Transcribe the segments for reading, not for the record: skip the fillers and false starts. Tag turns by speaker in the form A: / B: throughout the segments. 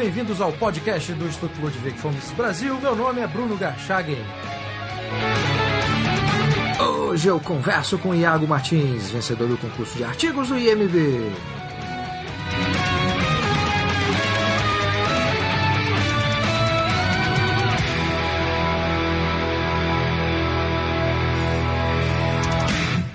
A: bem-vindos ao podcast do Instituto Ludwig von Mises Brasil. Meu nome é Bruno Garchagen. Hoje eu converso com Iago Martins, vencedor do concurso de artigos do IMB.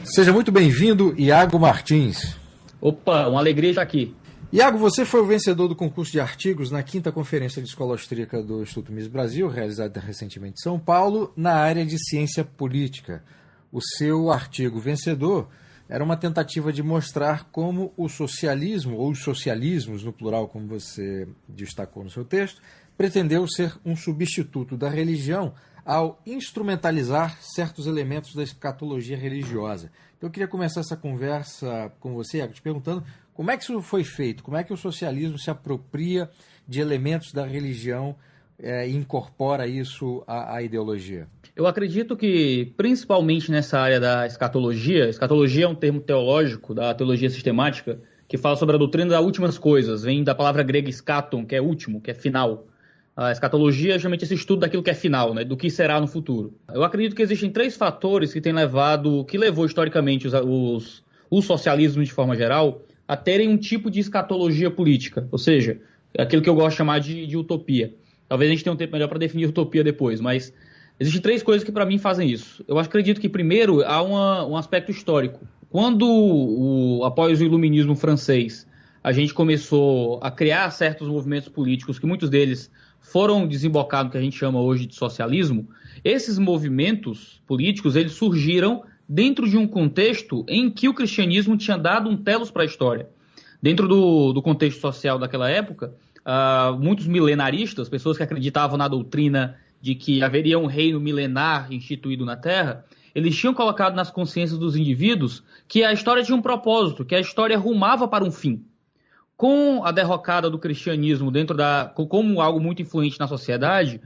A: Seja muito bem-vindo, Iago Martins.
B: Opa, uma alegria estar aqui.
A: Iago, você foi o vencedor do concurso de artigos na 5ª Conferência de Escola Austríaca do Instituto Mises Brasil, realizada recentemente em São Paulo, na área de ciência política. O seu artigo vencedor era uma tentativa de mostrar como o socialismo, ou os socialismos, no plural, como você destacou no seu texto, pretendeu ser um substituto da religião ao instrumentalizar certos elementos da escatologia religiosa. Então, eu queria começar essa conversa com você, Iago, te perguntando como é que isso foi feito, como é que o socialismo se apropria de elementos da religião e incorpora isso à ideologia?
B: Eu acredito que, principalmente nessa área da escatologia é um termo teológico, da teologia sistemática, que fala sobre a doutrina das últimas coisas, vem da palavra grega scaton, que é último, que é final. A escatologia é justamente esse estudo daquilo que é final, né, do que será no futuro. Eu acredito que existem 3 fatores que levou historicamente os socialismos de forma geral a terem um tipo de escatologia política, ou seja, aquilo que eu gosto de chamar de utopia. Talvez a gente tenha um tempo melhor para definir utopia depois, mas existem 3 coisas que para mim fazem isso. Eu acredito que primeiro há um aspecto histórico. Quando, após o iluminismo francês, a gente começou a criar certos movimentos políticos, que muitos deles foram desembocados no que a gente chama hoje de socialismo, esses movimentos políticos eles surgiram dentro de um contexto em que o cristianismo tinha dado um telos para a história. Dentro do contexto social daquela época, muitos milenaristas, pessoas que acreditavam na doutrina de que haveria um reino milenar instituído na Terra, eles tinham colocado nas consciências dos indivíduos que a história tinha um propósito, que a história rumava para um fim. Com a derrocada do cristianismo como algo muito influente na sociedade,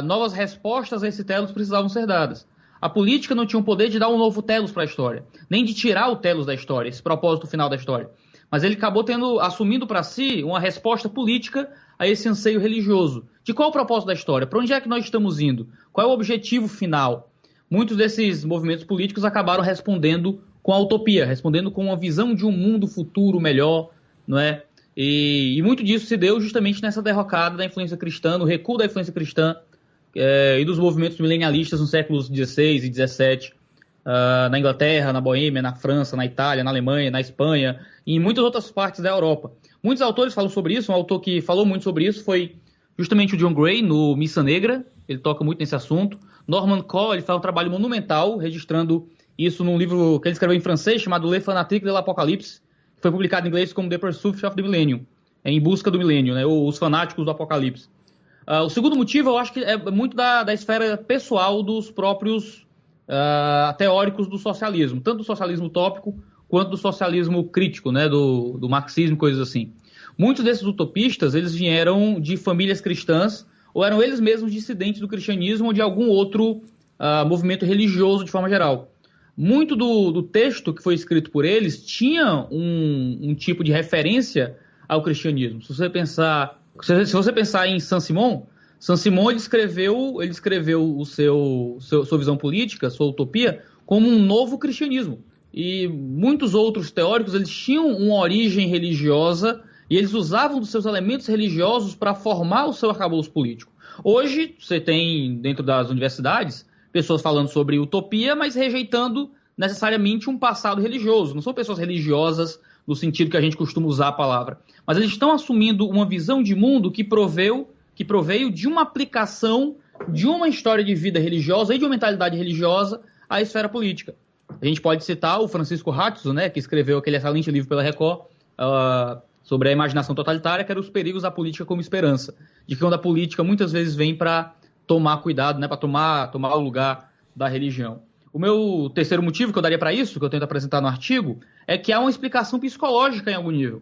B: novas respostas a esse telos precisavam ser dadas. A política não tinha o poder de dar um novo telos para a história, nem de tirar o telos da história, esse propósito final da história. Mas ele acabou assumindo para si uma resposta política a esse anseio religioso. De qual é o propósito da história? Para onde é que nós estamos indo? Qual é o objetivo final? Muitos desses movimentos políticos acabaram respondendo com a utopia, respondendo com uma visão de um mundo futuro melhor, não é? E muito disso se deu justamente nessa derrocada da influência cristã, no recuo da influência cristã e dos movimentos milenialistas nos séculos XVI e XVII, na Inglaterra, na Boêmia, na França, na Itália, na Alemanha, na Espanha e em muitas outras partes da Europa. Muitos autores falam sobre isso. Um autor que falou muito sobre isso foi justamente o John Gray, no Missa Negra. Ele toca muito nesse assunto. Norman Cohn, ele faz um trabalho monumental registrando isso num livro que ele escreveu em francês chamado Le Fanatique de l'Apocalypse, que foi publicado em inglês como The Pursuit of the Millennium, Em Busca do Milênio, né, os fanáticos do Apocalipse. O segundo motivo, eu acho que é muito da esfera pessoal dos próprios teóricos do socialismo, tanto do socialismo utópico quanto do socialismo crítico, né, do marxismo, coisas assim. Muitos desses utopistas, eles vieram de famílias cristãs, ou eram eles mesmos dissidentes do cristianismo ou de algum outro movimento religioso de forma geral. Muito do texto que foi escrito por eles tinha um tipo de referência ao cristianismo. Se você pensar em Saint-Simon, ele escreveu sua visão política, sua utopia, como um novo cristianismo. E muitos outros teóricos eles tinham uma origem religiosa e eles usavam dos seus elementos religiosos para formar o seu arcabouço político. Hoje, você tem, dentro das universidades, pessoas falando sobre utopia, mas rejeitando necessariamente um passado religioso. Não são pessoas religiosas no sentido que a gente costuma usar a palavra. Mas eles estão assumindo uma visão de mundo que proveio de uma aplicação de uma história de vida religiosa e de uma mentalidade religiosa à esfera política. A gente pode citar o Francisco Ratzo, né, que escreveu aquele excelente livro pela Record sobre a imaginação totalitária, que era Os Perigos da Política como Esperança. De que quando a política muitas vezes vem para tomar cuidado, né, para tomar o lugar da religião. O meu terceiro motivo que eu daria para isso, que eu tento apresentar no artigo, é que há uma explicação psicológica em algum nível.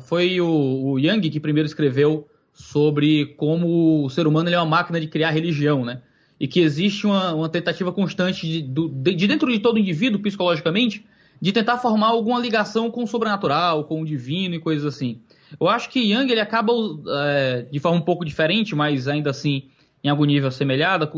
B: Foi o Jung que primeiro escreveu sobre como o ser humano ele é uma máquina de criar religião, né? E que existe uma tentativa constante de dentro de todo indivíduo, psicologicamente, de tentar formar alguma ligação com o sobrenatural, com o divino e coisas assim. Eu acho que Jung ele acaba de forma um pouco diferente, mas ainda assim em algum nível assemelhada,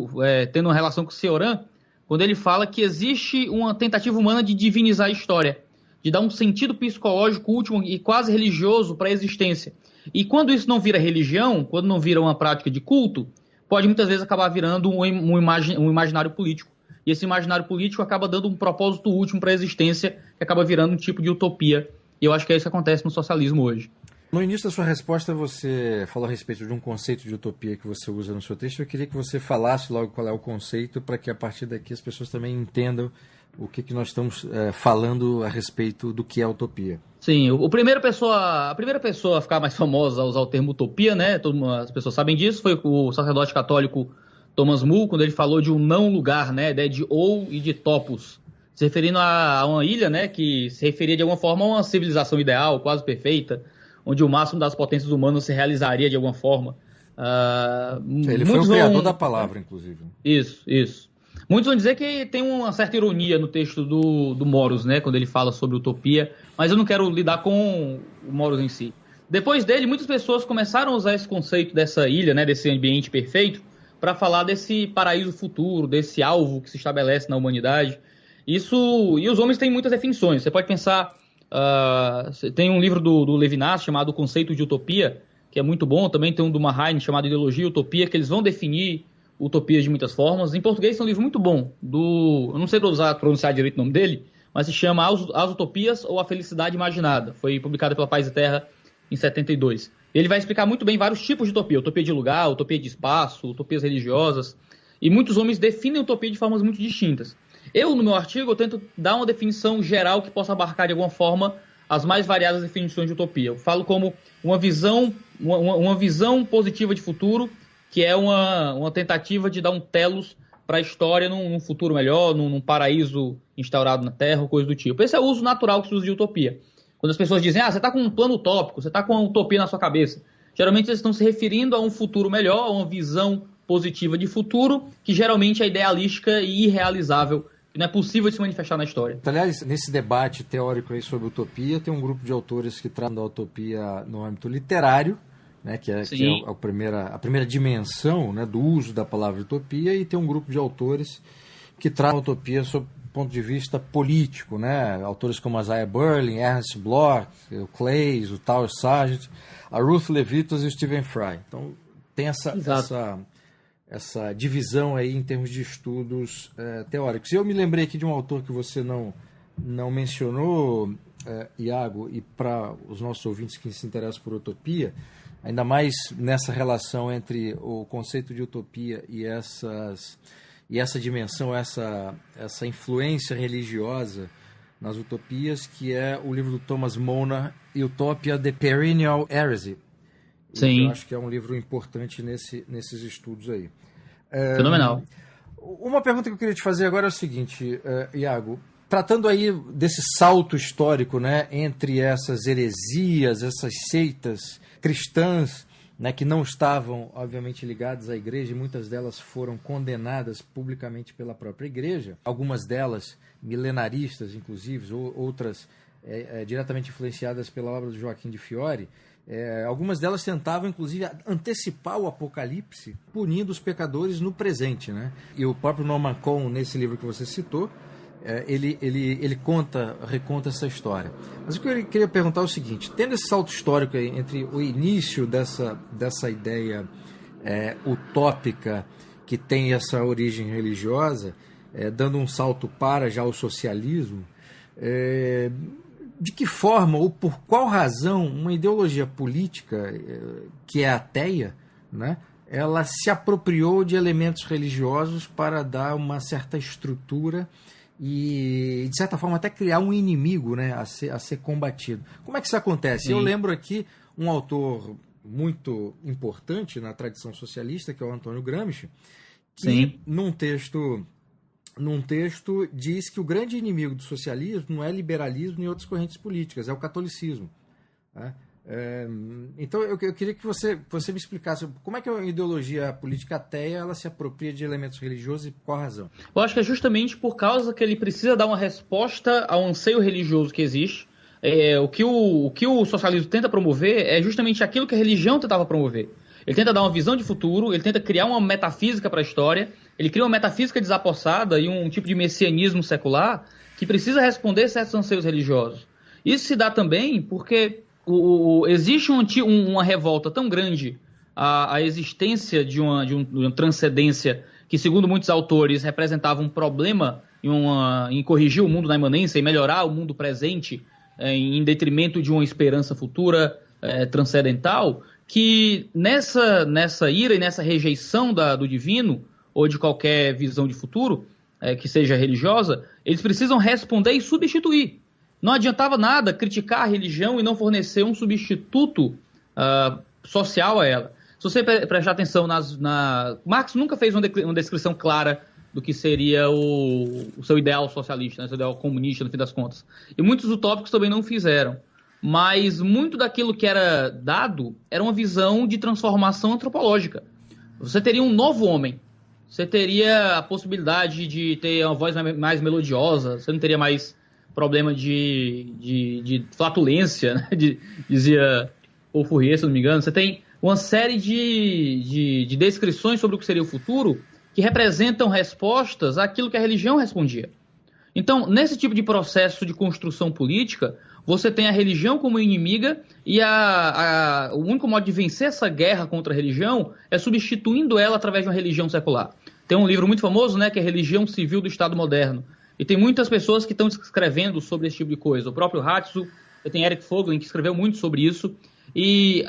B: tendo uma relação com o Cioran, quando ele fala que existe uma tentativa humana de divinizar a história, de dar um sentido psicológico último e quase religioso para a existência. E quando isso não vira religião, quando não vira uma prática de culto, pode muitas vezes acabar virando um imaginário político. E esse imaginário político acaba dando um propósito último para a existência, que acaba virando um tipo de utopia. E eu acho que é isso que acontece no socialismo hoje.
A: No início da sua resposta, você falou a respeito de um conceito de utopia que você usa no seu texto. Eu queria que você falasse logo qual é o conceito, para que a partir daqui as pessoas também entendam o que nós estamos falando a respeito do que é utopia.
B: Sim, a primeira pessoa a ficar mais famosa a usar o termo utopia, né? As pessoas sabem disso, foi o sacerdote católico Thomas More, quando ele falou de um não lugar, né? A ideia de ou e de topos, se referindo a uma ilha, né? Que se referia de alguma forma a uma civilização ideal, quase perfeita, onde o máximo das potências humanas se realizaria de alguma forma.
A: Ele foi o criador da palavra, inclusive.
B: Isso. Muitos vão dizer que tem uma certa ironia no texto do Moros, né, quando ele fala sobre utopia, mas eu não quero lidar com o Moros em si. Depois dele, muitas pessoas começaram a usar esse conceito dessa ilha, né, desse ambiente perfeito, para falar desse paraíso futuro, desse alvo que se estabelece na humanidade. E os homens têm muitas definições. Você pode pensar, tem um livro do Levinas chamado O Conceito de Utopia, que é muito bom. Também tem um do Mahayana chamado Ideologia e Utopia, que eles vão definir utopias de muitas formas. Em português é um livro muito bom, eu não sei pronunciar direito o nome dele, mas se chama As Utopias ou a Felicidade Imaginada. Foi publicado pela Paz e Terra em 72. Ele vai explicar muito bem vários tipos de utopia. Utopia de lugar, utopia de espaço, utopias religiosas. E muitos homens definem utopia de formas muito distintas. Eu, no meu artigo, eu tento dar uma definição geral que possa abarcar de alguma forma as mais variadas definições de utopia. Eu falo como uma visão positiva de futuro, que é uma tentativa de dar um telos para a história num futuro melhor, num paraíso instaurado na Terra, coisa do tipo. Esse é o uso natural que se usa de utopia. Quando as pessoas dizem, você está com um plano utópico, você está com uma utopia na sua cabeça, geralmente eles estão se referindo a um futuro melhor, a uma visão positiva de futuro, que geralmente é idealística e irrealizável, que não é possível de se manifestar na história.
A: Aliás, nesse debate teórico aí sobre utopia, tem um grupo de autores que tratam da utopia no âmbito literário, né, que é a primeira dimensão, né, do uso da palavra utopia, e tem um grupo de autores que tratam a utopia sob o ponto de vista político, né, autores como Isaiah Berlin, Ernst Bloch, o Claeys, o Tal Sargent, a Ruth Levitas e o Stephen Fry. Então tem essa divisão aí em termos de estudos teóricos. E eu me lembrei aqui de um autor que você não mencionou, Iago, e para os nossos ouvintes que se interessam por utopia, ainda mais nessa relação entre o conceito de utopia e essa dimensão, essa influência religiosa nas utopias, que é o livro do Thomas Mona, Utopia, The Perennial Heresy.
B: Sim.
A: Eu acho que é um livro importante nesses estudos aí.
B: Fenomenal.
A: Uma pergunta que eu queria te fazer agora é o seguinte, Iago, tratando aí desse salto histórico, né, entre essas heresias, essas seitas cristãs, né, que não estavam, obviamente, ligadas à igreja, e muitas delas foram condenadas publicamente pela própria igreja, algumas delas milenaristas, inclusive, outras diretamente influenciadas pela obra do Joaquim de Fiore. Algumas delas tentavam, inclusive, antecipar o Apocalipse, punindo os pecadores no presente, né? E o próprio Norman Cohn, nesse livro que você citou, ele reconta essa história. Mas o que eu queria perguntar é o seguinte: tendo esse salto histórico aí entre o início dessa ideia utópica, que tem essa origem religiosa, dando um salto para já o socialismo, de que forma ou por qual razão uma ideologia política que é ateia, né, ela se apropriou de elementos religiosos para dar uma certa estrutura e, de certa forma, até criar um inimigo, né, a ser combatido? Como é que isso acontece? Sim. Eu lembro aqui um autor muito importante na tradição socialista, que é o Antônio Gramsci, que Sim. num texto diz que o grande inimigo do socialismo não é liberalismo nem outras correntes políticas, é o catolicismo. Né? Então eu queria que você me explicasse como é que a ideologia política ateia ela se apropria de elementos religiosos e por qual razão.
B: Eu acho que é justamente por causa que ele precisa dar uma resposta ao anseio religioso que existe. o que o socialismo tenta promover é justamente aquilo que a religião tentava promover. Ele tenta dar uma visão de futuro, ele tenta criar uma metafísica para a história, ele cria uma metafísica desapossada e um tipo de messianismo secular que precisa responder certos anseios religiosos. Isso se dá também porque existe uma revolta tão grande à existência de uma transcendência que, segundo muitos autores, representava um problema em corrigir o mundo na imanência e melhorar o mundo presente em detrimento de uma esperança futura transcendental, que nessa ira e nessa rejeição do divino ou de qualquer visão de futuro que seja religiosa, eles precisam responder e substituir. Não adiantava nada criticar a religião e não fornecer um substituto social a ela. Se você prestar atenção Marx nunca fez uma descrição clara do que seria o seu ideal socialista, né, seu ideal comunista, no fim das contas. E muitos utópicos também não fizeram. Mas muito daquilo que era dado era uma visão de transformação antropológica. Você teria um novo homem. Você teria a possibilidade de ter uma voz mais melodiosa. Você não teria mais problema de flatulência, né? Dizia Paul Fourier, se não me engano. Você tem uma série de descrições sobre o que seria o futuro que representam respostas àquilo que a religião respondia. Então, nesse tipo de processo de construção política, você tem a religião como inimiga e o único modo de vencer essa guerra contra a religião é substituindo ela através de uma religião secular. Tem um livro muito famoso, né, que é Religião Civil do Estado Moderno. E tem muitas pessoas que estão escrevendo sobre esse tipo de coisa. O próprio Hatzel, tem Eric Voegelin, que escreveu muito sobre isso. E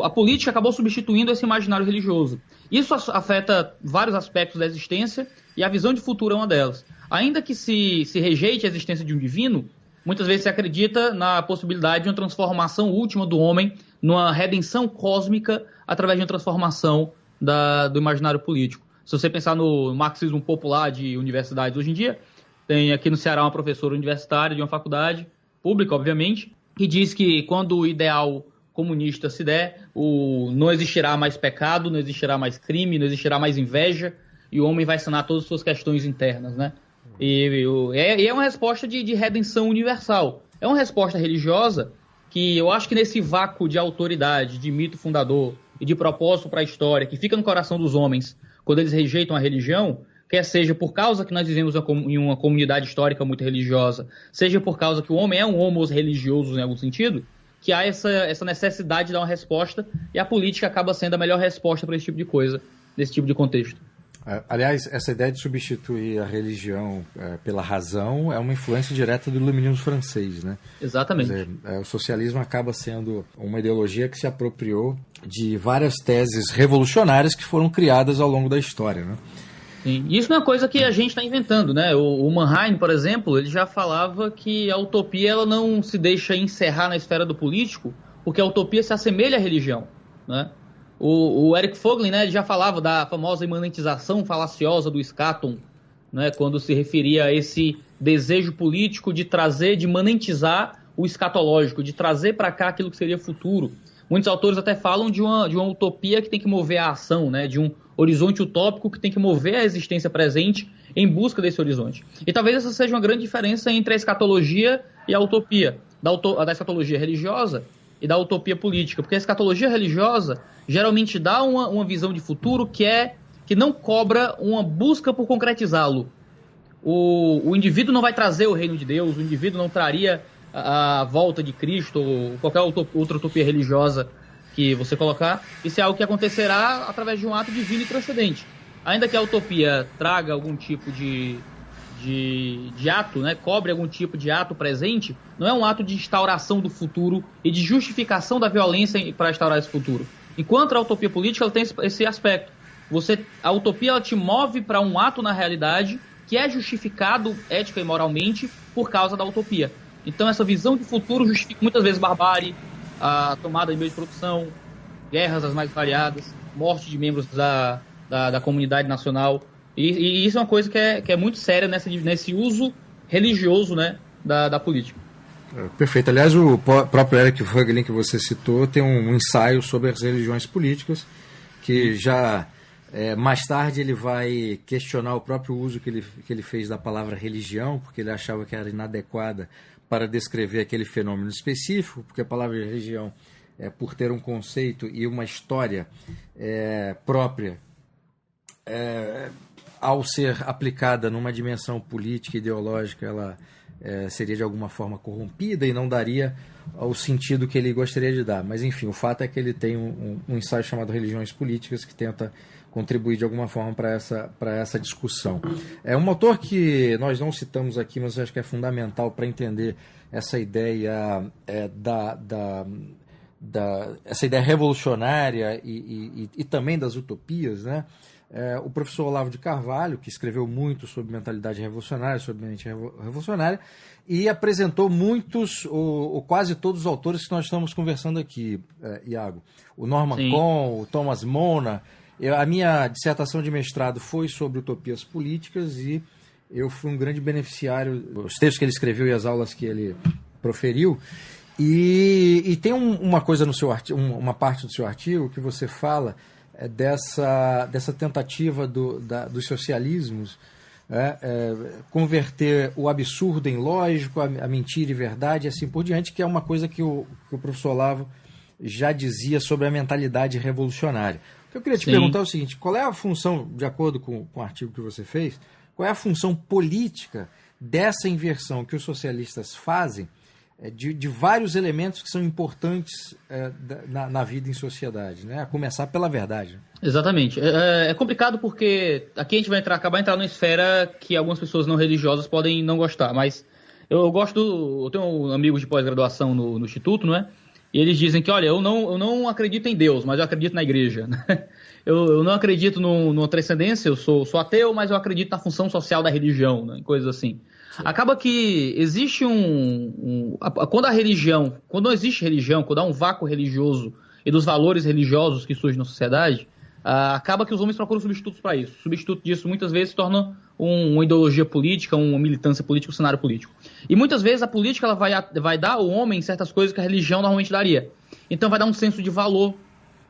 B: a política acabou substituindo esse imaginário religioso. Isso afeta vários aspectos da existência e a visão de futuro é uma delas. Ainda que se rejeite a existência de um divino, muitas vezes se acredita na possibilidade de uma transformação última do homem, numa redenção cósmica através de uma transformação do imaginário político. Se você pensar no marxismo popular de universidades hoje em dia, tem aqui no Ceará uma professora universitária de uma faculdade pública, obviamente, que diz que quando o ideal comunista se der, não existirá mais pecado, não existirá mais crime, não existirá mais inveja, e o homem vai sanar todas as suas questões internas, né? E é uma resposta de redenção universal. É uma resposta religiosa que eu acho que nesse vácuo de autoridade, de mito fundador e de propósito para a história, que fica no coração dos homens quando eles rejeitam a religião, quer seja por causa que nós vivemos em uma comunidade histórica muito religiosa, seja por causa que o homem é um homo religioso em algum sentido, que há essa necessidade de dar uma resposta e a política acaba sendo a melhor resposta para esse tipo de coisa, nesse tipo de contexto.
A: Aliás, essa ideia de substituir a religião pela razão é uma influência direta do iluminismo francês, né?
B: Exatamente.
A: Quer dizer, o socialismo acaba sendo uma ideologia que se apropriou de várias teses revolucionárias que foram criadas ao longo da história, né?
B: Sim. Isso não é coisa que a gente está inventando, né? O Mannheim, por exemplo, ele já falava que a utopia ela não se deixa encerrar na esfera do político, porque a utopia se assemelha à religião, né? O Eric Voegelin, né, já falava da famosa imanentização falaciosa do escatom, né, quando se referia a esse desejo político de imanentizar o escatológico, de trazer para cá aquilo que seria futuro. Muitos autores até falam de uma utopia que tem que mover a ação, né, de um horizonte utópico que tem que mover a existência presente em busca desse horizonte. E talvez essa seja uma grande diferença entre a escatologia e a utopia, da escatologia religiosa e da utopia política, porque a escatologia religiosa geralmente dá uma visão de futuro que não cobra uma busca por concretizá-lo. O indivíduo não vai trazer o reino de Deus, o indivíduo não traria a volta de Cristo ou qualquer outra utopia religiosa que você colocar. Isso é algo que acontecerá através de um ato divino e transcendente. Ainda que a utopia traga algum tipo de ato, né, cobre algum tipo de ato presente, não é um ato de instauração do futuro e de justificação da violência para instaurar esse futuro. Enquanto a utopia política ela tem esse aspecto. A utopia ela te move para um ato na realidade que é justificado ética e moralmente por causa da utopia. Então essa visão de futuro justifica muitas vezes barbárie, a tomada de meio de produção, guerras as mais variadas, morte de membros da comunidade nacional. E isso é uma coisa que é muito séria nesse uso religioso, né, da política.
A: Perfeito. Aliás, o próprio Eric Voegelin que você citou tem um ensaio sobre as religiões políticas que já mais tarde ele vai questionar o próprio uso que ele fez da palavra religião, porque ele achava que era inadequada para descrever aquele fenômeno específico, porque a palavra religião, por ter um conceito e uma história própria, ao ser aplicada numa dimensão política e ideológica, ela seria de alguma forma corrompida e não daria o sentido que ele gostaria de dar. Mas, enfim, o fato é que ele tem um ensaio chamado Religiões Políticas, que tenta contribuir de alguma forma para essa discussão. É um autor que nós não citamos aqui, mas eu acho que é fundamental para entender essa ideia essa ideia revolucionária e também das utopias, né? O professor Olavo de Carvalho, que escreveu muito sobre mentalidade revolucionária, sobre mente revolucionária, e apresentou muitos, ou quase todos os autores que nós estamos conversando aqui, Iago. O Norman Cohn, o Thomas Mona. A minha dissertação de mestrado foi sobre utopias políticas e eu fui um grande beneficiário dos textos que ele escreveu e as aulas que ele proferiu. E tem uma coisa no seu artigo, uma parte do seu artigo que você fala dessa tentativa dos socialismos converter o absurdo em lógico, a mentira em verdade e assim por diante, que é uma coisa que o professor Olavo já dizia sobre a mentalidade revolucionária. O que eu queria te perguntar é o seguinte: qual é a função, de acordo com o artigo que você fez, qual é a função política dessa inversão que os socialistas fazem de vários elementos que são importantes na vida em sociedade, né? A começar pela verdade.
B: Exatamente. É complicado porque aqui a gente vai acabar entrando numa esfera que algumas pessoas não religiosas podem não gostar, mas eu tenho amigos de pós-graduação no Instituto, não é? E eles dizem que, olha, eu não acredito em Deus, mas eu acredito na igreja, né? Eu não acredito numa transcendência, eu sou ateu, mas eu acredito na função social da religião, né? Coisas assim. Acaba que existe quando não existe religião, quando há um vácuo religioso e dos valores religiosos que surgem na sociedade, acaba que os homens procuram substitutos para isso. O substituto disso muitas vezes se torna uma ideologia política, uma militância política, um cenário político. E muitas vezes a política ela vai dar ao homem certas coisas que a religião normalmente daria. Então vai dar um senso de valor,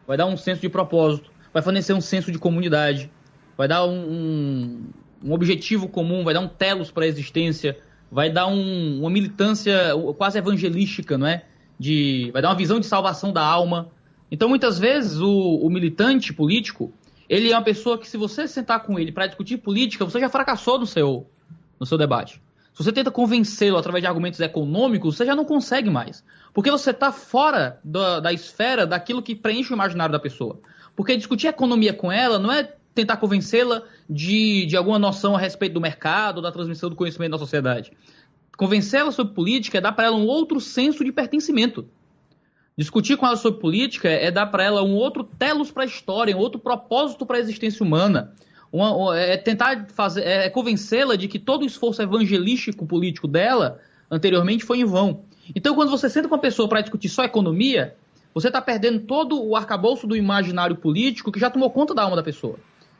B: vai dar um senso de propósito, vai fornecer um senso de comunidade, vai dar um objetivo comum, vai dar um telos para a existência, vai dar uma militância quase evangelística, não é? Vai dar uma visão de salvação da alma. Então, muitas vezes, o militante político, ele é uma pessoa que, se você sentar com ele para discutir política, você já fracassou no seu debate. Se você tenta convencê-lo através de argumentos econômicos, você já não consegue mais. Porque você está fora da esfera daquilo que preenche o imaginário da pessoa. Porque discutir economia com ela não é tentar convencê-la de alguma noção a respeito do mercado, da transmissão do conhecimento da sociedade. Convencê-la sobre política é dar para ela um outro senso de pertencimento. Discutir com ela sobre política é dar para ela um outro telos para a história, um outro propósito para a existência humana. Tentar convencê-la de que todo o esforço evangelístico político dela anteriormente foi em vão. Então, quando você senta com uma pessoa para discutir só economia, você está perdendo todo o arcabouço do imaginário político que já tomou conta da alma da pessoa.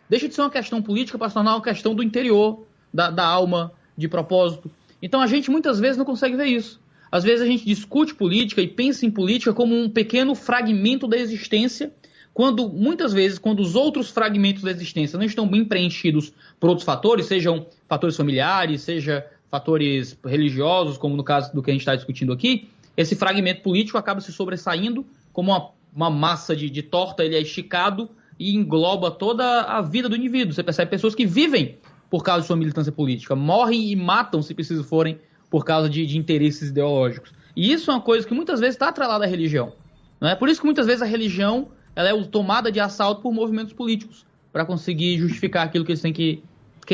B: Deixa de ser uma questão política para se tornar uma questão do interior, da alma, de propósito. Então a gente muitas vezes não consegue ver isso. Às vezes a gente discute política e pensa em política como um pequeno fragmento da existência, muitas vezes, quando os outros fragmentos da existência não estão bem preenchidos por outros fatores, sejam fatores familiares, seja fatores religiosos, como no caso do que a gente está discutindo aqui, esse fragmento político acaba se sobressaindo como uma massa de torta, ele é esticado e engloba toda a vida do indivíduo. Você percebe pessoas que vivem por causa de sua militância política, morrem e matam, se preciso forem, por causa de interesses ideológicos. E isso é uma coisa que muitas vezes está atrelada à religião. Não é? Por isso que muitas vezes a religião ela é tomada de assalto por movimentos políticos, para conseguir justificar aquilo que eles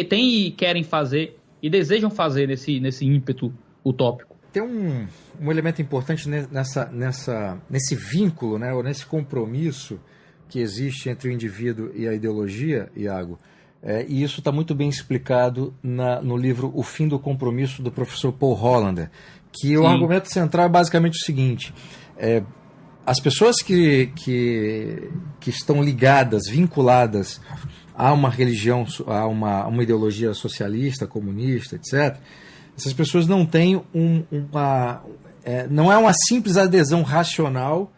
B: têm e querem fazer e desejam fazer nesse ímpeto utópico.
A: Tem um elemento importante nesse vínculo, né, ou nesse compromisso que existe entre o indivíduo e a ideologia, Iago, e isso está muito bem explicado no livro O Fim do Compromisso, do professor Paul Hollander, que Sim. O argumento central é basicamente o seguinte: as pessoas que estão ligadas, vinculadas a uma religião, a uma ideologia socialista, comunista, etc., essas pessoas não têm não é uma simples adesão racional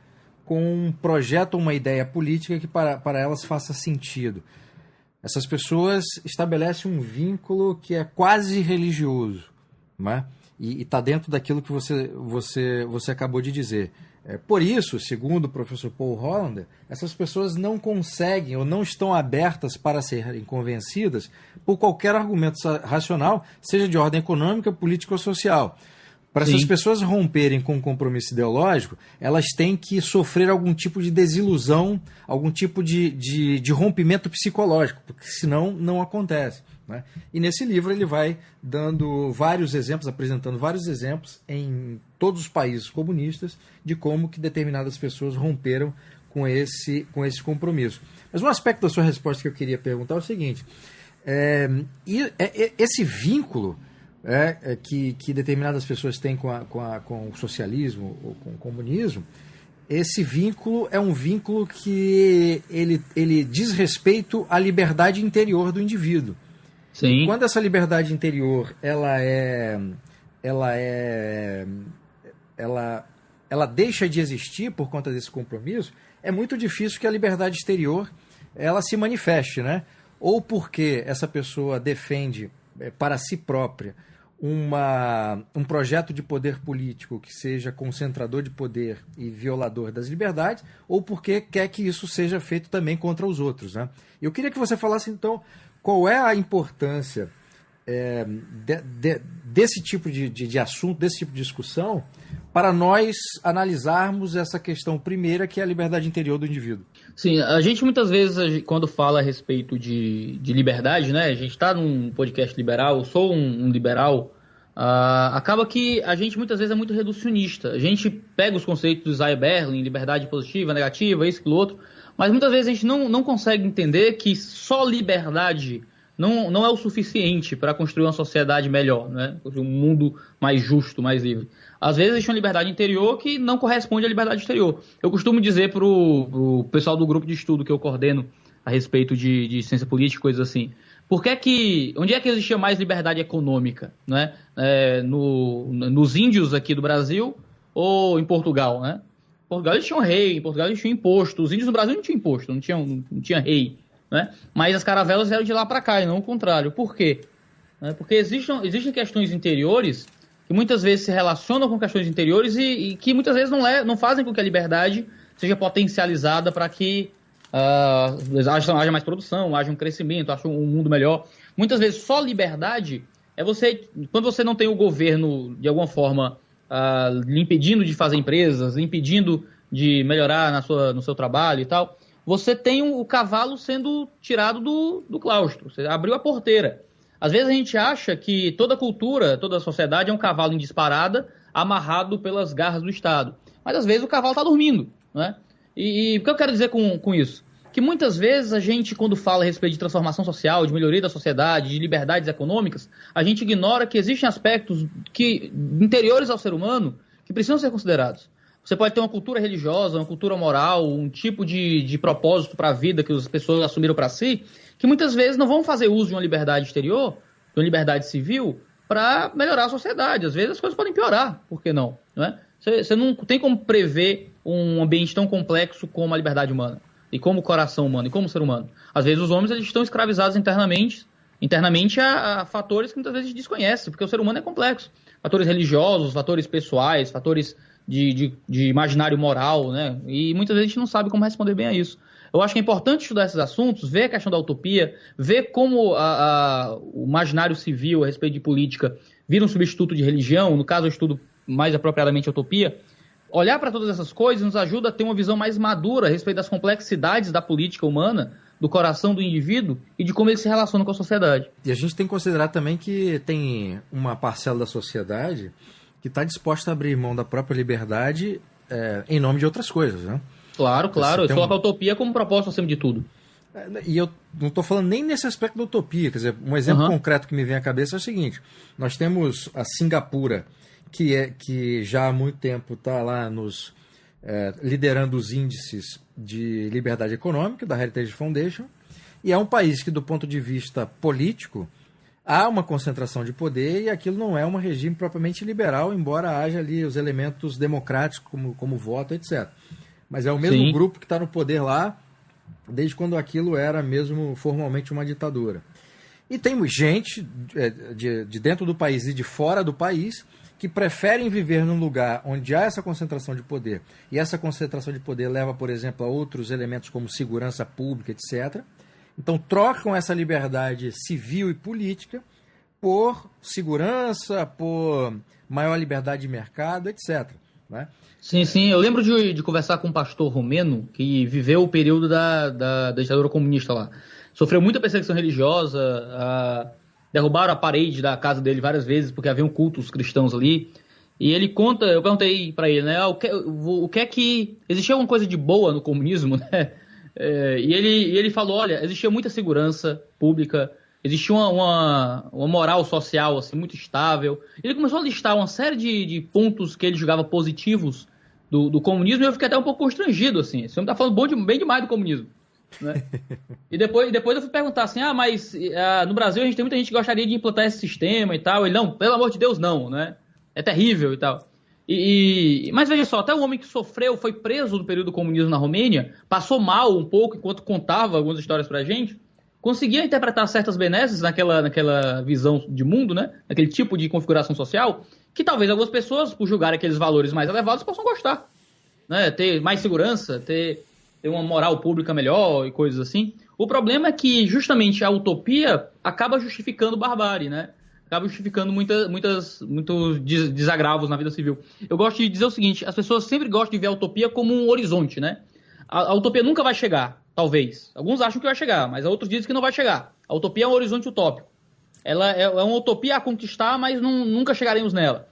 A: com um projeto ou uma ideia política que para elas faça sentido. Essas pessoas estabelecem um vínculo que é quase religioso, não é? E está dentro daquilo que você acabou de dizer. Por isso, segundo o professor Paul Hollander, essas pessoas não conseguem ou não estão abertas para serem convencidas por qualquer argumento racional, seja de ordem econômica, política ou social. Para essas pessoas romperem com o compromisso ideológico, elas têm que sofrer algum tipo de desilusão, algum tipo de rompimento psicológico, porque senão não acontece, né? E nesse livro ele vai dando vários exemplos, apresentando vários exemplos em todos os países comunistas de como que determinadas pessoas romperam com esse compromisso. Mas um aspecto da sua resposta que eu queria perguntar é o seguinte, esse vínculo que determinadas pessoas têm com o socialismo ou com o comunismo, esse vínculo é um vínculo que ele diz respeito à liberdade interior do indivíduo.
B: Sim.
A: E quando essa liberdade interior ela deixa de existir por conta desse compromisso, é muito difícil que a liberdade exterior ela se manifeste, né? Ou porque essa pessoa defende para si própria um projeto de poder político que seja concentrador de poder e violador das liberdades, ou porque quer que isso seja feito também contra os outros, né? Eu queria que você falasse, então, qual é a importância desse tipo de assunto, desse tipo de discussão, para nós analisarmos essa questão primeira, que é a liberdade interior do indivíduo.
B: Sim, a gente muitas vezes, quando fala a respeito de liberdade, né? A gente está num podcast liberal, eu sou um liberal, acaba que a gente muitas vezes é muito reducionista. A gente pega os conceitos do Isaiah Berlin, liberdade positiva, negativa, isso, aquilo outro, mas muitas vezes a gente não consegue entender que só liberdade não é o suficiente para construir uma sociedade melhor, né? Um mundo mais justo, mais livre. Às vezes existe uma liberdade interior que não corresponde à liberdade exterior. Eu costumo dizer para o pessoal do grupo de estudo que eu coordeno a respeito de ciência política, coisas assim, onde é que existia mais liberdade econômica, né? Nos índios aqui do Brasil ou em Portugal, né? Em Portugal eles tinham rei, em Portugal eles tinham imposto. Os índios do Brasil não tinham imposto, não tinha rei, né? Mas as caravelas eram de lá para cá e não o contrário. Por quê? Porque existem questões interiores que muitas vezes se relacionam com questões interiores e que muitas vezes não fazem com que a liberdade seja potencializada para que haja mais produção, haja um crescimento, haja um mundo melhor. Muitas vezes só liberdade quando você não tem o governo, de alguma forma, lhe impedindo de fazer empresas, lhe impedindo de melhorar no seu trabalho e tal, você tem o cavalo sendo tirado do claustro, você abriu a porteira. Às vezes a gente acha que toda cultura, toda sociedade é um cavalo em disparada, amarrado pelas garras do Estado. Mas às vezes o cavalo está dormindo, né? E o que eu quero dizer com isso? Que muitas vezes a gente, quando fala a respeito de transformação social, de melhoria da sociedade, de liberdades econômicas, a gente ignora que existem aspectos interiores ao ser humano que precisam ser considerados. Você pode ter uma cultura religiosa, uma cultura moral, um tipo de propósito para a vida que as pessoas assumiram para si, que muitas vezes não vão fazer uso de uma liberdade exterior, de uma liberdade civil, para melhorar a sociedade. Às vezes as coisas podem piorar, por que não? Você não tem como prever um ambiente tão complexo como a liberdade humana, e como o coração humano, e como o ser humano. Às vezes os homens eles estão escravizados internamente a fatores que muitas vezes a gente desconhece, porque o ser humano é complexo. Fatores religiosos, fatores pessoais, fatores de imaginário moral, né? E muitas vezes a gente não sabe como responder bem a isso. Eu acho que é importante estudar esses assuntos, ver a questão da utopia, ver como o imaginário civil a respeito de política vira um substituto de religião, no caso eu estudo mais apropriadamente a utopia. Olhar para todas essas coisas nos ajuda a ter uma visão mais madura a respeito das complexidades da política humana, do coração do indivíduo e de como ele se relaciona com a sociedade.
A: E a gente tem que considerar também que tem uma parcela da sociedade que está disposta a abrir mão da própria liberdade em nome de outras coisas, né?
B: Claro. Eu coloco a utopia como propósito acima de tudo.
A: E eu não estou falando nem nesse aspecto da utopia. Quer dizer, um exemplo concreto que me vem à cabeça é o seguinte. Nós temos a Singapura, que já há muito tempo está lá liderando os índices de liberdade econômica da Heritage Foundation, e é um país que, do ponto de vista político, há uma concentração de poder e aquilo não é um regime propriamente liberal, embora haja ali os elementos democráticos como voto, etc. Mas é o mesmo grupo que está no poder lá desde quando aquilo era mesmo formalmente uma ditadura. E tem gente de dentro do país e de fora do país que preferem viver num lugar onde há essa concentração de poder, e essa concentração de poder leva, por exemplo, a outros elementos como segurança pública, etc. Então trocam essa liberdade civil e política por segurança, por maior liberdade de mercado, etc. Né?
B: Sim, sim. Eu lembro de conversar com um pastor romeno que viveu o período da ditadura comunista lá. Sofreu muita perseguição religiosa, derrubaram a parede da casa dele várias vezes porque haviam cultos cristãos ali. E ele conta, eu perguntei para ele, né, o que é que... Existia alguma coisa de boa no comunismo, né? E ele falou, olha, existia muita segurança pública, existia uma moral social assim, muito estável. Ele começou a listar uma série de pontos que ele julgava positivos do comunismo, e eu fiquei até um pouco constrangido, assim. Esse homem tá falando bem demais do comunismo, né? E depois eu fui perguntar assim, mas no Brasil a gente tem muita gente que gostaria de implantar esse sistema e tal. Ele, não, pelo amor de Deus, não, né? É terrível e tal. Mas veja só, até o homem que sofreu, foi preso no período do comunismo na Romênia, passou mal um pouco enquanto contava algumas histórias pra gente, conseguia interpretar certas benesses naquela visão de mundo, né? Naquele tipo de configuração social, que talvez algumas pessoas, por julgarem aqueles valores mais elevados, possam gostar, né? Ter mais segurança, ter uma moral pública melhor e coisas assim. O problema é que justamente a utopia acaba justificando barbárie, né? Acaba justificando muitos desagravos na vida civil. Eu gosto de dizer o seguinte, as pessoas sempre gostam de ver a utopia como um horizonte, né? A utopia nunca vai chegar, talvez. Alguns acham que vai chegar, mas outros dizem que não vai chegar. A utopia é um horizonte utópico. Ela é uma utopia a conquistar, mas nunca chegaremos nela.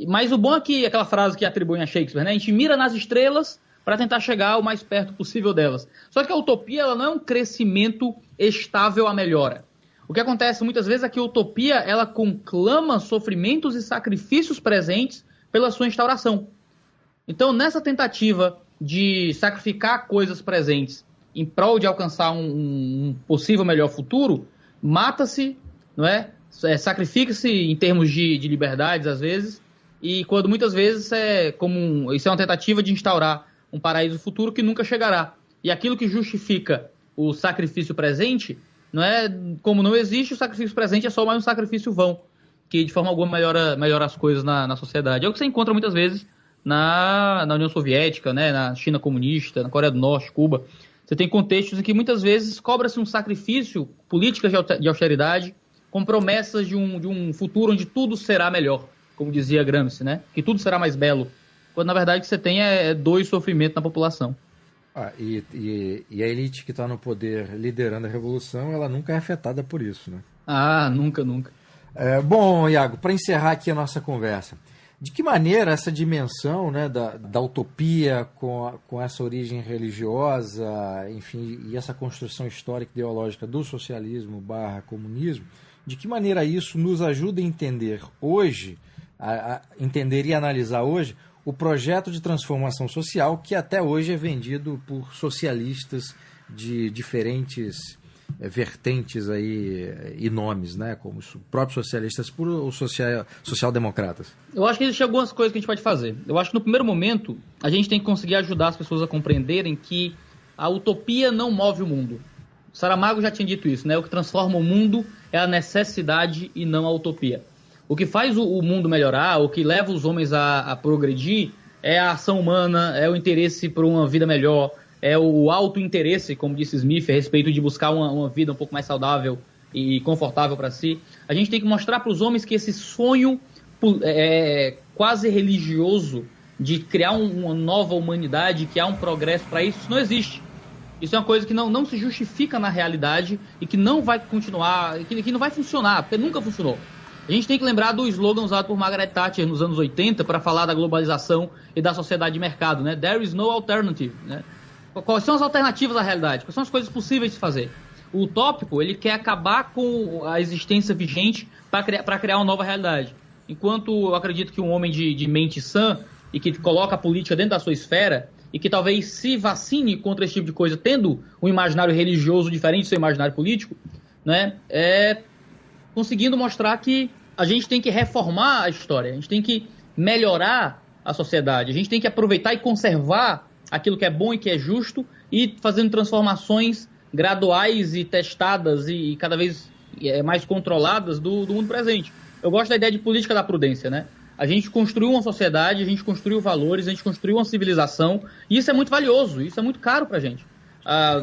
B: Mas o bom é que, aquela frase que atribuem a Shakespeare, né? A gente mira nas estrelas para tentar chegar o mais perto possível delas. Só que a utopia ela não é um crescimento estável à melhora. O que acontece muitas vezes é que a utopia ela conclama sofrimentos e sacrifícios presentes pela sua instauração. Então, nessa tentativa de sacrificar coisas presentes em prol de alcançar um possível melhor futuro, mata-se, não é? Sacrifica-se em termos de liberdades, às vezes, e quando muitas vezes isso é uma tentativa de instaurar um paraíso futuro que nunca chegará. E aquilo que justifica o sacrifício presente, não é, como não existe, o sacrifício presente é só mais um sacrifício vão, que de forma alguma melhora as coisas na sociedade. É o que você encontra muitas vezes na União Soviética, né, na China comunista, na Coreia do Norte, Cuba. Você tem contextos em que muitas vezes cobra-se um sacrifício, políticas de austeridade, com promessas de um futuro onde tudo será melhor, como dizia Gramsci, né? Que tudo será mais belo. Quando na verdade o que você tem é dor e sofrimento na população.
A: E a elite que está no poder liderando a revolução, ela nunca é afetada por isso, né?
B: Nunca.
A: Bom, Iago, para encerrar aqui a nossa conversa, de que maneira essa dimensão, né, da utopia com essa origem religiosa, enfim, e essa construção histórica e ideológica do socialismo / comunismo, de que maneira isso nos ajuda a entender hoje, a entender e analisar hoje o projeto de transformação social que até hoje é vendido por socialistas de diferentes vertentes aí, e nomes, né, como os próprios socialistas ou social-democratas?
B: Eu acho que existem algumas coisas que a gente pode fazer. Eu acho que no primeiro momento a gente tem que conseguir ajudar as pessoas a compreenderem que a utopia não move o mundo. Saramago já tinha dito isso, né? O que transforma o mundo é a necessidade e não a utopia. O que faz o mundo melhorar, o que leva os homens a progredir, é a ação humana, é o interesse por uma vida melhor, é o auto-interesse, como disse Smith, a respeito de buscar uma vida um pouco mais saudável e confortável para si. A gente tem que mostrar para os homens que esse sonho quase religioso de criar uma nova humanidade, que há um progresso para isso não existe. Isso é uma coisa que não se justifica na realidade e que não vai continuar, que não vai funcionar, porque nunca funcionou. A gente tem que lembrar do slogan usado por Margaret Thatcher nos anos 80 para falar da globalização e da sociedade de mercado, né? There is no alternative, né? Quais são as alternativas à realidade? Quais são as coisas possíveis de fazer? O utópico, ele quer acabar com a existência vigente para criar uma nova realidade. Enquanto eu acredito que um homem de mente sã e que coloca a política dentro da sua esfera e que talvez se vacine contra esse tipo de coisa, tendo um imaginário religioso diferente do seu imaginário político, né? Conseguindo mostrar que a gente tem que reformar a história, a gente tem que melhorar a sociedade, a gente tem que aproveitar e conservar aquilo que é bom e que é justo e fazendo transformações graduais e testadas e cada vez mais controladas do mundo presente. Eu gosto da ideia de política da prudência, né? A gente construiu uma sociedade, a gente construiu valores, a gente construiu uma civilização, e isso é muito valioso, isso é muito caro pra gente.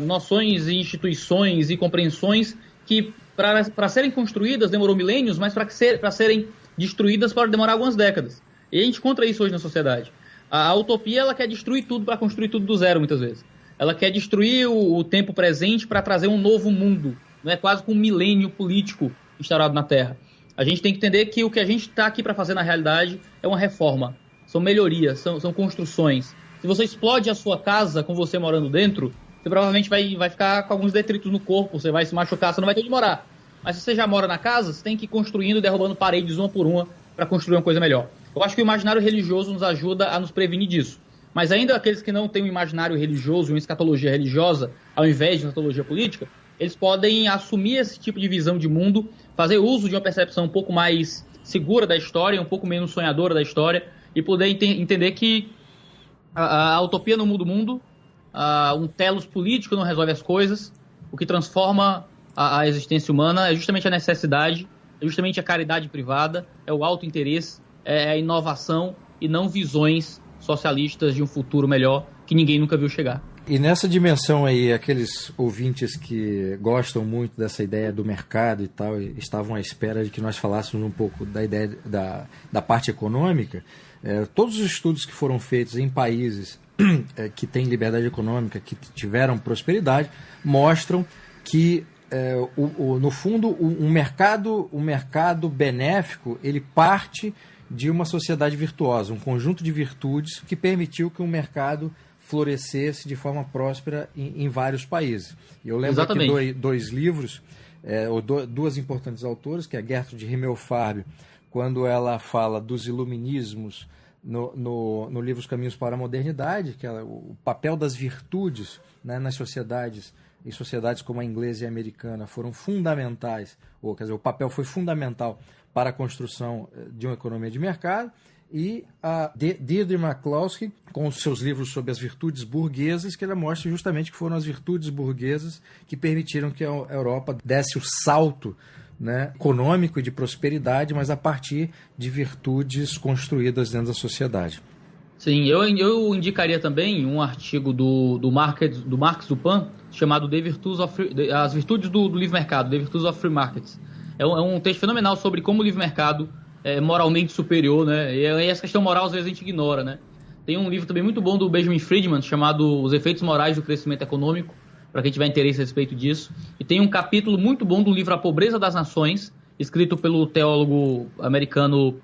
B: Noções e instituições e compreensões que, para serem construídas, demorou milênios, mas para serem destruídas pode demorar algumas décadas. E a gente encontra isso hoje na sociedade. A utopia, ela quer destruir tudo para construir tudo do zero, muitas vezes. Ela quer destruir o tempo presente para trazer um novo mundo, não é quase com um milênio político instaurado na Terra. A gente tem que entender que o que a gente está aqui para fazer na realidade é uma reforma, são melhorias, são construções. Se você explode a sua casa com você morando dentro, você provavelmente vai ficar com alguns detritos no corpo, você vai se machucar, você não vai ter onde morar. Mas se você já mora na casa, você tem que ir construindo e derrubando paredes uma por uma para construir uma coisa melhor. Eu acho que o imaginário religioso nos ajuda a nos prevenir disso. Mas ainda aqueles que não têm um imaginário religioso, uma escatologia religiosa, ao invés de uma escatologia política, eles podem assumir esse tipo de visão de mundo, fazer uso de uma percepção um pouco mais segura da história, um pouco menos sonhadora da história, e poder entender que a utopia não muda o mundo, um telos político não resolve as coisas, o que transforma a existência humana é justamente a necessidade, é justamente a caridade privada, é o autointeresse, é a inovação e não visões socialistas de um futuro melhor que ninguém nunca viu chegar.
A: E nessa dimensão aí, aqueles ouvintes que gostam muito dessa ideia do mercado e tal, estavam à espera de que nós falássemos um pouco da ideia da parte econômica, todos os estudos que foram feitos em países que têm liberdade econômica, que tiveram prosperidade, mostram que, no fundo, um mercado benéfico, ele parte de uma sociedade virtuosa, um conjunto de virtudes que permitiu que o mercado florescesse de forma próspera em vários países. E eu lembro aqui dois livros, duas importantes autoras, que é a Gertrude Himmelfarb, quando ela fala dos iluminismos no livro Os Caminhos para a Modernidade, que é o papel das virtudes, né, nas sociedades, em sociedades como a inglesa e a americana, foram fundamentais, ou quer dizer, o papel foi fundamental para a construção de uma economia de mercado. E a Deirdre McCloskey, com os seus livros sobre as virtudes burguesas, que ela mostra justamente que foram as virtudes burguesas que permitiram que a Europa desse o salto, né, econômico e de prosperidade, mas a partir de virtudes construídas dentro da sociedade.
B: Sim, eu indicaria também um artigo do Marx Dupin, chamado As Virtudes do Livre Mercado, The Virtues of Free Markets. É um texto fenomenal sobre como o livre mercado é moralmente superior, né? E essa questão moral às vezes a gente ignora, né? Tem um livro também muito bom do Benjamin Friedman chamado Os Efeitos Morais do Crescimento Econômico, para quem tiver interesse a respeito disso. E tem um capítulo muito bom do livro A Pobreza das Nações, escrito pelo teólogo americano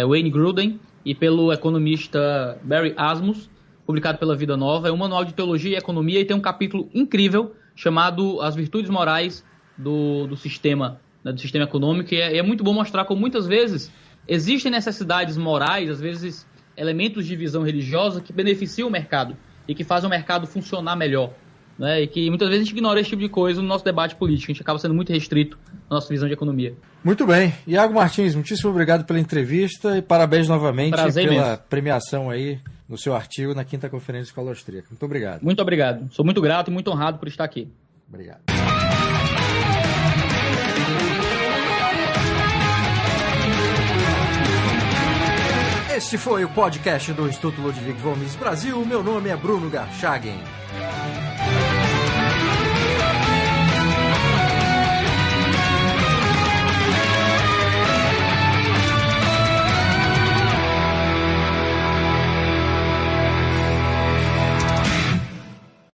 B: Wayne Grudem e pelo economista Barry Asmus, publicado pela Vida Nova. É um manual de teologia e economia e tem um capítulo incrível chamado As Virtudes Morais do sistema, né, do sistema econômico. E é muito bom mostrar como muitas vezes existem necessidades morais, às vezes elementos de visão religiosa que beneficiam o mercado e que fazem o mercado funcionar melhor, né? E que muitas vezes a gente ignora esse tipo de coisa no nosso debate político. A gente acaba sendo muito restrito na nossa visão de economia.
A: Muito bem. Iago Martins, muitíssimo obrigado pela entrevista e parabéns novamente pela premiação aí no seu artigo na 5ª Conferência Escola Austríaca. Muito obrigado.
B: Muito obrigado. Sou muito grato e muito honrado por estar aqui.
A: Obrigado. Este foi o podcast do Instituto Ludwig von Mises Brasil. Meu nome é Bruno Garchagen.